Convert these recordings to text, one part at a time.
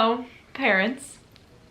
So, parents,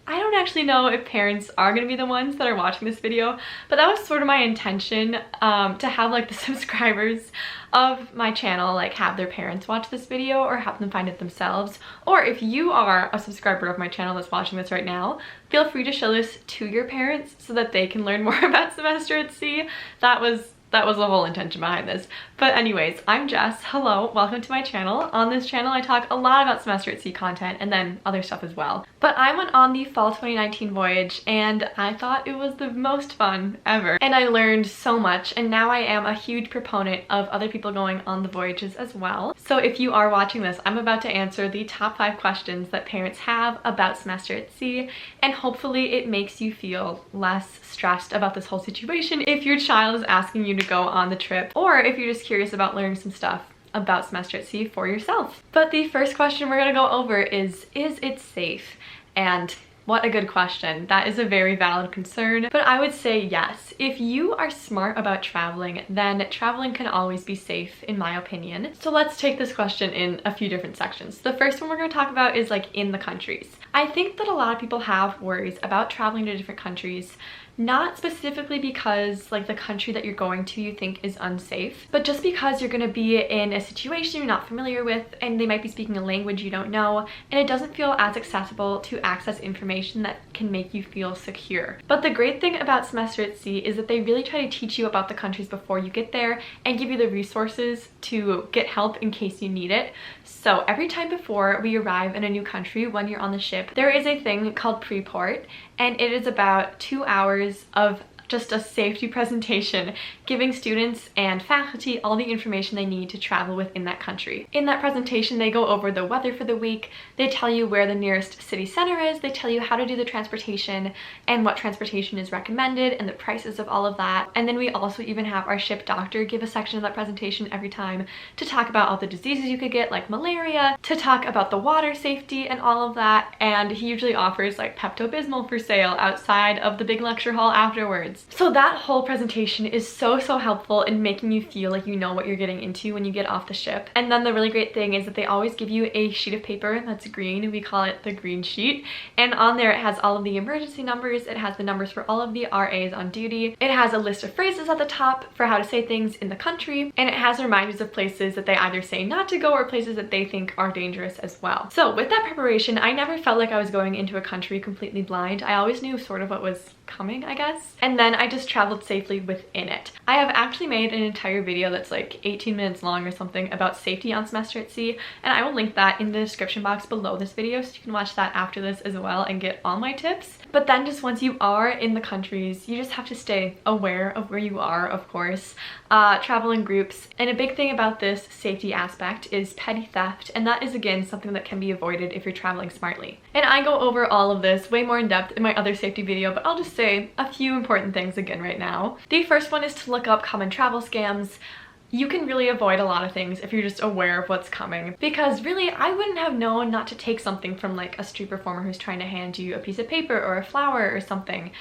I don't actually know if parents are going to be the ones that are watching this video, but that was sort of my intention, to have like the subscribers of my channel like have their parents watch this video or have them find it themselves. Or if you are a subscriber of my channel that's watching this right now, feel free to show this to your parents so that they can learn more about semester at sea. That was the whole intention behind this. But anyways, I'm Jess. Hello, welcome to my channel. On this channel, I talk a lot about semester at sea content and then other stuff as well. But I went on the fall 2019 voyage and I thought it was the most fun ever. And I learned so much, and now I am a huge proponent of other people going on the voyages as well. So if you are watching this, I'm about to answer the top 5 questions that parents have about semester at sea, and hopefully it makes you feel less stressed about this whole situation if your child is asking you to go on the trip, or if you're just curious about learning some stuff about semester at sea for yourself. But the first question we're gonna go over is it safe? And what a good question. That is a very valid concern, but I would say yes. If you are smart about traveling, then traveling can always be safe, in my opinion. So let's take this question in a few different sections. The first one we're going to talk about is like in the countries. I think that a lot of people have worries about traveling to different countries, not specifically because like the country that you're going to you think is unsafe, but just because you're going to be in a situation you're not familiar with, and they might be speaking a language you don't know, and it doesn't feel as accessible to access information that can make you feel secure. But the great thing about semester at sea is that they really try to teach you about the countries before you get there and give you the resources to get help in case you need it. So every time before we arrive in a new country, when you're on the ship, there is a thing called pre-port, and it is about 2 hours of just a safety presentation giving students and faculty all the information they need to travel within that country. In that presentation, they go over the weather for the week, they tell you where the nearest city center is, they tell you how to do the transportation and what transportation is recommended and the prices of all of that. And then we also even have our ship doctor give a section of that presentation every time to talk about all the diseases you could get, like malaria, to talk about the water safety and all of that. And he usually offers like Pepto-Bismol for sale outside of the big lecture hall afterwards. So that whole presentation is so helpful in making you feel like you know what you're getting into when you get off the ship. And then the really great thing is that they always give you a sheet of paper that's green. We call it the green sheet. And on there it has all of the emergency numbers. It has the numbers for all of the RAs on duty. It has a list of phrases at the top for how to say things in the country. And it has reminders of places that they either say not to go or places that they think are dangerous as well. So with that preparation, I never felt like I was going into a country completely blind. I always knew sort of what was coming, I guess. And then I just traveled safely within it. I have actually made an entire video that's like 18 minutes long or something about safety on semester at sea, and I will link that in the description box below this video so you can watch that after this as well and get all my tips. But then just once you are in the countries, you just have to stay aware of where you are, of course. Travel in groups. And a big thing about this safety aspect is petty theft, and that is again something that can be avoided if you're traveling smartly. And I go over all of this way more in depth in my other safety video, but I'll just say a few important things again right now. The first one is to look up common travel scams. You can really avoid a lot of things if you're just aware of what's coming, because really I wouldn't have known not to take something from like a street performer who's trying to hand you a piece of paper or a flower or something.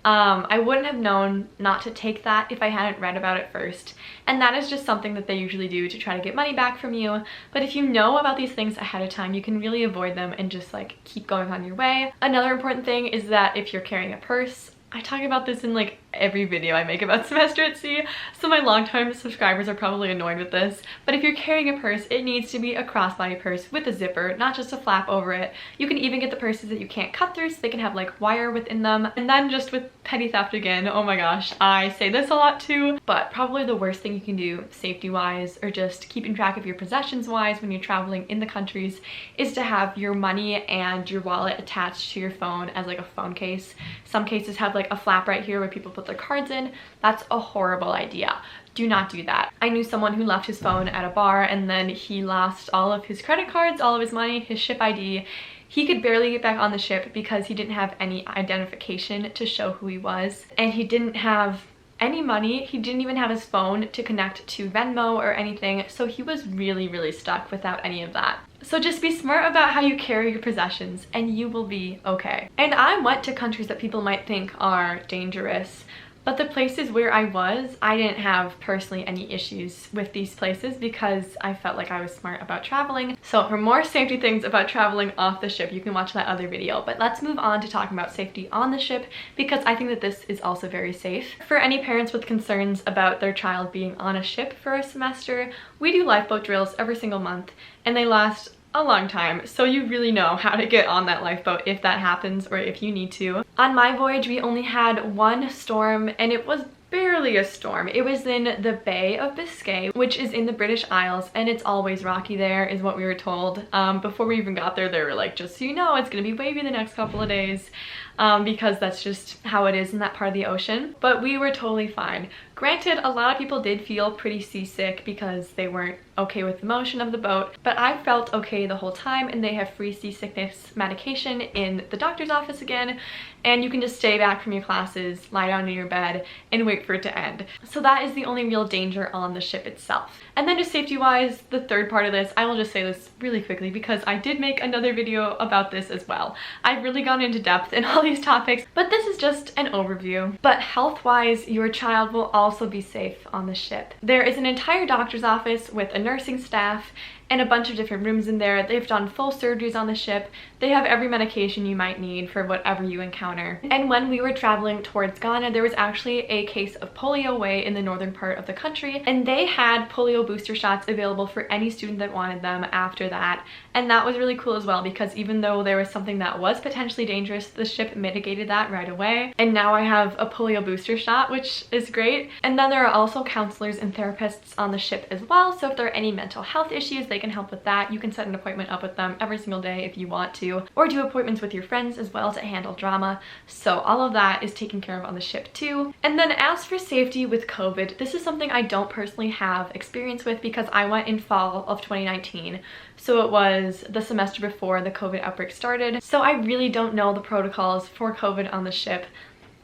I wouldn't have known not to take that if I hadn't read about it first. And that is just something that they usually do to try to get money back from you. But if you know about these things ahead of time, you can really avoid them and just like keep going on your way. Another important thing is that if you're carrying a purse, I talk about this in like every video I make about semester at sea, so my longtime subscribers are probably annoyed with this, but if you're carrying a purse, it needs to be a crossbody purse with a zipper, not just a flap over it. You can even get the purses that you can't cut through, so they can have like wire within them. And then just with petty theft again, oh my gosh, I say this a lot too, but probably the worst thing you can do safety wise, or just keeping track of your possessions wise when you're traveling in the countries, is to have your money and your wallet attached to your phone as like a phone case. Some cases have like a flap right here where people put their cards in. That's a horrible idea. Do not do that. I knew someone who left his phone at a bar and then he lost all of his credit cards, all of his money, his ship ID. He could barely get back on the ship because he didn't have any identification to show who he was, and he didn't have any money. He didn't even have his phone to connect to Venmo or anything, so he was really stuck without any of that. So just be smart about how you carry your possessions and you will be okay. And I went to countries that people might think are dangerous, But the places where I was, I didn't have personally any issues with these places because I felt like I was smart about traveling. So for more safety things about traveling off the ship, you can watch that other video. But let's move on to talking about safety on the ship because I think that this is also very safe. For any parents with concerns about their child being on a ship for a semester, we do lifeboat drills every single month and they last a long time, so you really know how to get on that lifeboat if that happens or if you need to. On my voyage, we only had one storm and it was barely a storm. It was in the Bay of Biscay, which is in the British Isles, and it's always rocky there is what we were told. Before we even got there, they were like, just so you know, it's gonna be wavy the next couple of days because that's just how it is in that part of the ocean. But we were totally fine. Granted, a lot of people did feel pretty seasick because they weren't okay with the motion of the boat, but I felt okay the whole time, and they have free seasickness medication in the doctor's office again, and you can just stay back from your classes, lie down in your bed, and wait for it to end. So that is the only real danger on the ship itself. And then just safety-wise, the third part of this, I will just say this really quickly because I did make another video about this as well. I've really gone into depth in all these topics, but this is just an overview. But health-wise, your child will also be safe on the ship. There is an entire doctor's office with a nursing staff and a bunch of different rooms in there. They've done full surgeries on the ship. They have every medication you might need for whatever you encounter. And when we were traveling towards Ghana, there was actually a case of polio way in the northern part of the country, and they had polio booster shots available for any student that wanted them after that. And that was really cool as well because even though there was something that was potentially dangerous, the ship mitigated that right away. And now I have a polio booster shot, which is great. And then there are also counselors and therapists on the ship as well. So if there are any mental health issues, they can help with that. You can set an appointment up with them every single day if you want to, or do appointments with your friends as well to handle drama. So all of that is taken care of on the ship too. And then as for safety with COVID, this is something I don't personally have experience with because I went in fall of 2019. So it was the semester before the COVID outbreak started. So I really don't know the protocols for COVID on the ship.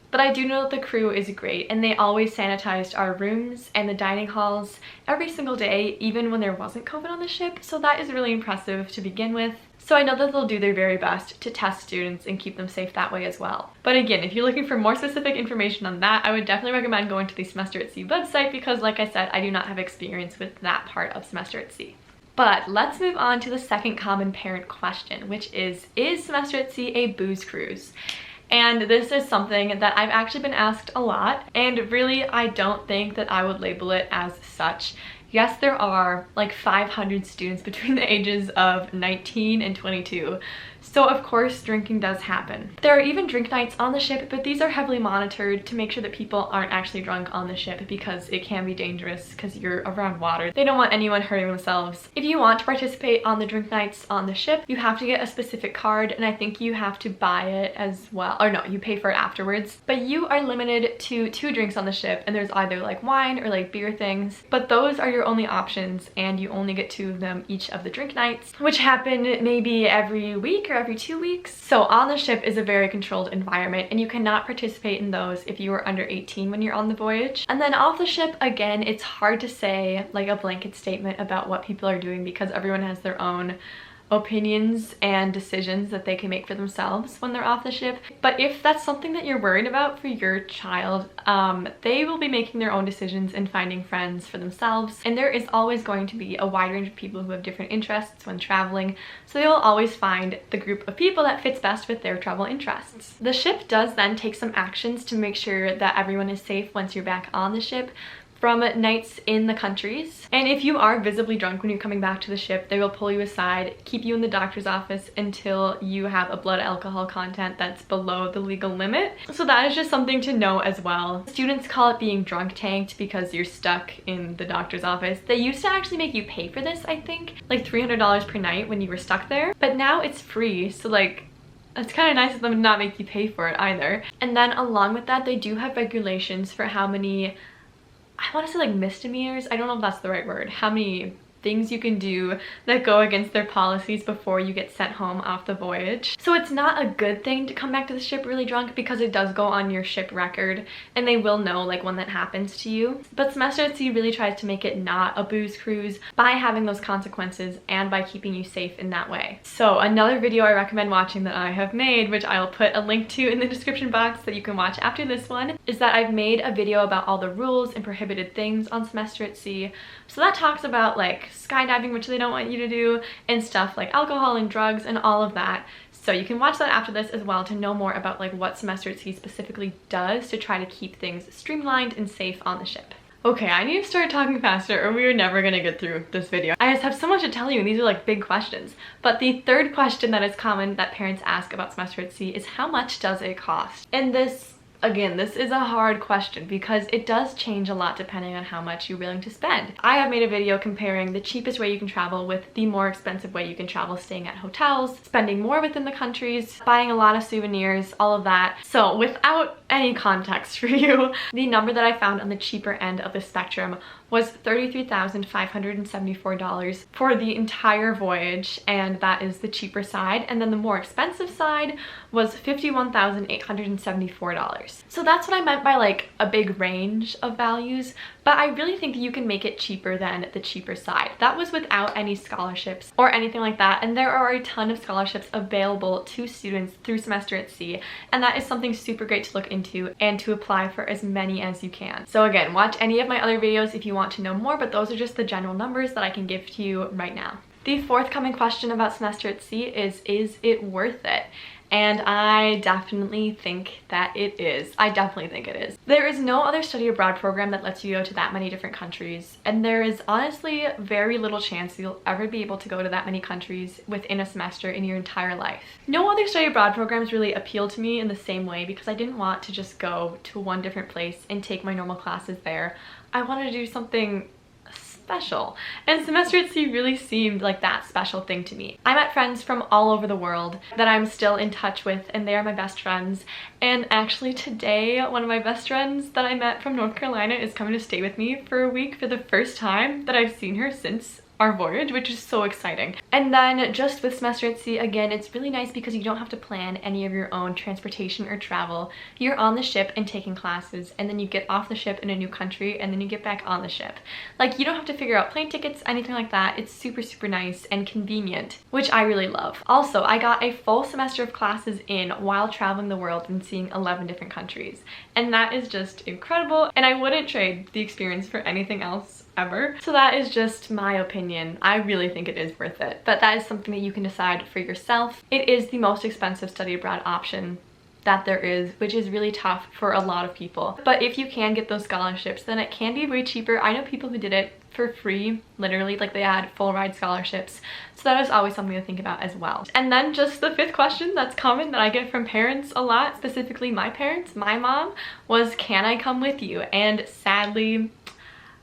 But I do know that the crew is great and they always sanitized our rooms and the dining halls every single day, even when there wasn't COVID on the ship. So that is really impressive to begin with. So I know that they'll do their very best to test students and keep them safe that way as well. But again, if you're looking for more specific information on that, I would definitely recommend going to the Semester at Sea website because like I said, I do not have experience with that part of Semester at Sea. But let's move on to the second common parent question, which is Semester at Sea a booze cruise? And this is something that I've actually been asked a lot, and really I don't think that I would label it as such. Yes, there are like 500 students between the ages of 19 and 22. So of course drinking does happen. There are even drink nights on the ship, but these are heavily monitored to make sure that people aren't actually drunk on the ship because it can be dangerous because you're around water. They don't want anyone hurting themselves. If you want to participate on the drink nights on the ship, you have to get a specific card, and I think you have to buy it as well. Or no, you pay for it afterwards. But you are limited to 2 drinks on the ship, and there's either like wine or like beer things. But those are your only options, and you only get 2 of them each of the drink nights, which happen maybe every week or every 2 weeks. So on the ship is a very controlled environment, and you cannot participate in those if you are under 18 when you're on the voyage. And then off the ship, again, it's hard to say like a blanket statement about what people are doing because everyone has their own opinions and decisions that they can make for themselves when they're off the ship. But if that's something that you're worried about for your child, they will be making their own decisions and finding friends for themselves. And there is always going to be a wide range of people who have different interests when traveling, so they will always find the group of people that fits best with their travel interests. The ship does then take some actions to make sure that everyone is safe once you're back on the ship from nights in the countries. And if you are visibly drunk when you're coming back to the ship, they will pull you aside, keep you in the doctor's office until you have a blood alcohol content that's below the legal limit. So that is just something to know as well. Students call it being drunk tanked because you're stuck in the doctor's office. They used to actually make you pay for this, I think, like $300 per night when you were stuck there, but now it's free. So like, it's kind of nice of them to not make you pay for it either. And then along with that, they do have regulations for how many, I want to say like misdemeanors, I don't know if that's the right word, how many things you can do that go against their policies before you get sent home off the voyage. So it's not a good thing to come back to the ship really drunk because it does go on your ship record and they will know like when that happens to you. But Semester at Sea really tries to make it not a booze cruise by having those consequences and by keeping you safe in that way. So another video I recommend watching that I have made, which I'll put a link to in the description box that you can watch after this one, is that I've made a video about all the rules and prohibited things on Semester at Sea. So that talks about like skydiving, which they don't want you to do, and stuff like alcohol and drugs and all of that. So you can watch that after this as well to know more about like what Semester at Sea specifically does to try to keep things streamlined and safe on the ship. Okay, I need to start talking faster or we are never gonna get through this video. I just have so much to tell you and these are like big questions. But the third question that is common that parents ask about Semester at Sea is how much does it cost? And this, again, this is a hard question because it does change a lot depending on how much you're willing to spend. I have made a video comparing the cheapest way you can travel with the more expensive way you can travel, staying at hotels, spending more within the countries, buying a lot of souvenirs, all of that. So without any context for you, the number that I found on the cheaper end of the spectrum was $33,574 for the entire voyage, and that is the cheaper side. And then the more expensive side was $51,874. So that's what I meant by like a big range of values, but I really think that you can make it cheaper than the cheaper side. That was without any scholarships or anything like that, and there are a ton of scholarships available to students through Semester at Sea, and that is something super great to look into and to apply for as many as you can. So again, watch any of my other videos if you want to know more, but those are just the general numbers that I can give to you right now. The forthcoming question about Semester at Sea is it worth it? And I definitely think that it is. I definitely think it is. There is no other study abroad program that lets you go to that many different countries, and there is honestly very little chance you'll ever be able to go to that many countries within a semester in your entire life. No other study abroad programs really appeal to me in the same way because I didn't want to just go to one different place and take my normal classes there. I wanted to do something special, and Semester at Sea really seemed like that special thing to me. I met friends from all over the world that I'm still in touch with, and they are my best friends. And actually today, one of my best friends that I met from North Carolina is coming to stay with me for a week for the first time that I've seen her since our voyage, which is so exciting. And then just with Semester at Sea, again, it's really nice because you don't have to plan any of your own transportation or travel. You're on the ship and taking classes, and then you get off the ship in a new country, and then you get back on the ship. Like, you don't have to figure out plane tickets, anything like that. It's super, super nice and convenient, which I really love. Also, I got a full semester of classes in while traveling the world and seeing 11 different countries. And that is just incredible, and I wouldn't trade the experience for anything else ever. So that is just my opinion. I really think it is worth it, but that is something that you can decide for yourself. It is the most expensive study abroad option that there is, which is really tough for a lot of people. But if you can get those scholarships, then it can be way cheaper. I know people who did it for free, literally, like they had full ride scholarships. So that is always something to think about as well. And then just the fifth question that's common that I get from parents a lot, specifically my parents, my mom, was can I come with you? And sadly,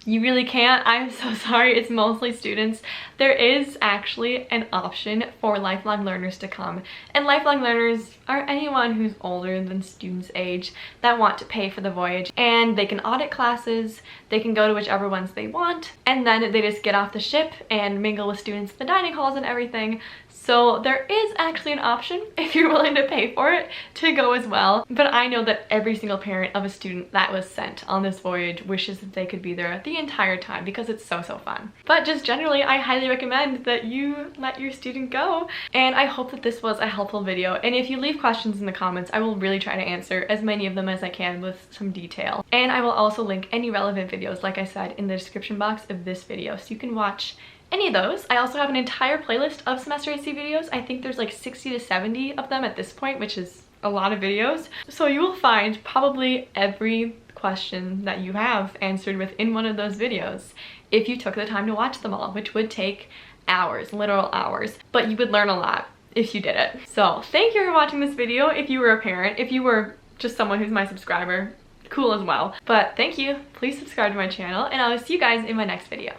you really can't. I'm so sorry. It's mostly students. There is actually an option for lifelong learners to come, and lifelong learners are anyone who's older than students' age that want to pay for the voyage, and they can audit classes, they can go to whichever ones they want, and then they just get off the ship and mingle with students in the dining halls and everything. So there is actually an option if you're willing to pay for it to go as well. But I know that every single parent of a student that was sent on this voyage wishes that they could be there the entire time because it's so, so fun. But just generally, I highly recommend that you let your student go. And I hope that this was a helpful video. And if you leave questions in the comments, I will really try to answer as many of them as I can with some detail. And I will also link any relevant videos, like I said, in the description box of this video, so you can watch any of those. I also have an entire playlist of Semester at Sea videos. I think there's like 60 to 70 of them at this point, which is a lot of videos. So you will find probably every question that you have answered within one of those videos if you took the time to watch them all, which would take hours, literal hours, but you would learn a lot if you did it. So thank you for watching this video. If you were a parent, if you were just someone who's my subscriber, cool as well. But thank you. Please subscribe to my channel, and I'll see you guys in my next video.